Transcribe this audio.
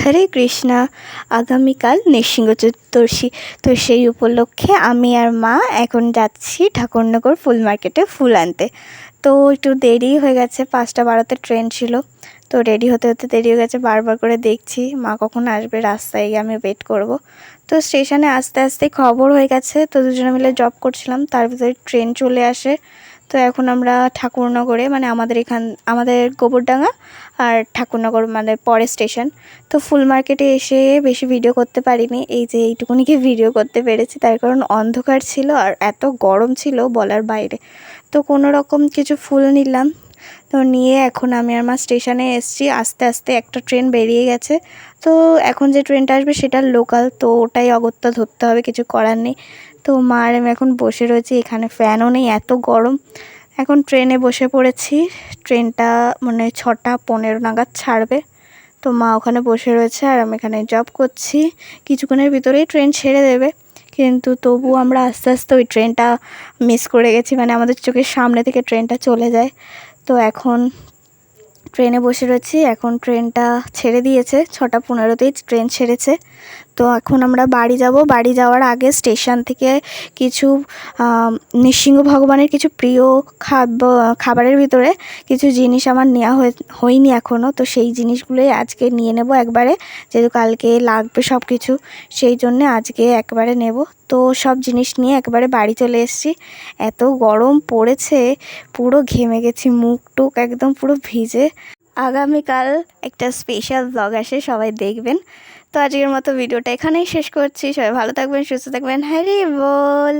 হরে কৃষ্ণা। আগামীকাল নৃসিংহ চতুর্দশী, তো সেই উপলক্ষে আমি আর মা এখন যাচ্ছি ঠাকুরনগর ফুল মার্কেটে ফুল আনতে। তো একটু দেরি হয়ে গেছে, 5:12 ট্রেন ছিল, তো রেডি হতে হতে দেরি হয়ে গেছে। বারবার করে দেখছি মা কখন আসবে, রাস্তায় গিয়ে আমি ওয়েট করব। তো স্টেশনে আস্তে আস্তে খবর হয়ে গেছে, তো দুজনে মিলে জব করছিলাম, তার ভিতরে ট্রেন চলে আসে। তো এখন আমরা ঠাকুরনগরে, মানে আমাদের গোবরডাঙ্গা আর ঠাকুরনগর মানে পরে স্টেশন। তো ফুল মার্কেটে এসে বেশি ভিডিও করতে পারিনি, এই যে এইটুকুনিকে ভিডিও করতে পেরেছি, তার কারণ অন্ধকার ছিল আর এত গরম ছিল বলার বাইরে। তো কোনো রকম কিছু ফুল নিলাম, তো নিয়ে এখন আমি আর মা স্টেশনে এসেছি। আস্তে আস্তে একটা ট্রেন বেরিয়ে গেছে, তো এখন যে ট্রেনটা আসবে সেটা লোকাল, তো ওটাই অগত্যা ধরতে হবে, কিছু করার নেই। তো মা আর আমি এখন বসে রয়েছি, এখানে ফ্যানও নেই, এত গরম। এখন ট্রেনে বসে পড়েছি, ট্রেনটা মানে 6:15 নাগাদ ছাড়বে। তো মা ওখানে বসে রয়েছে আর আমি এখানে জব করছি। কিছুক্ষণের ভিতরেই ট্রেন ছেড়ে দেবে, কিন্তু তবু আমরা আস্তে আস্তে ওই ট্রেনটা মিস করে গেছি, মানে আমাদের চোখের সামনে থেকে ট্রেনটা চলে যায়। তো এখন ট্রেনে বসে রয়েছি, এখন ট্রেনটা ছেড়ে দিয়েছে, 6:15তেই ট্রেন ছেড়েছে। তো এখন আমরা বাড়ি যাব। বাড়ি যাওয়ার আগে স্টেশন থেকে কিছু নৃসিংহ ভগবানের কিছু প্রিয় খাবারের ভিতরে কিছু জিনিস আমার নেওয়া হয়নি এখনও, তো সেই জিনিসগুলোই আজকে নিয়ে নেব একবারে, যেহেতু কালকে লাগবে সব কিছু, সেই জন্যে আজকে একবারে নেব। তো সব জিনিস নিয়ে একবারে বাড়ি চলে এসেছি। এত গরম পড়েছে, পুরো ঘেমে গেছি, মুখ টুক একদম পুরো ভিজে। আগামীকাল একটা স্পেশাল ব্লগ আসে, সবাই দেখবেন। তো আজকের মতো ভিডিওটা এখানেই শেষ করছি। সবাই ভালো থাকবেন, সুস্থ থাকবেন। হ্যারি বল।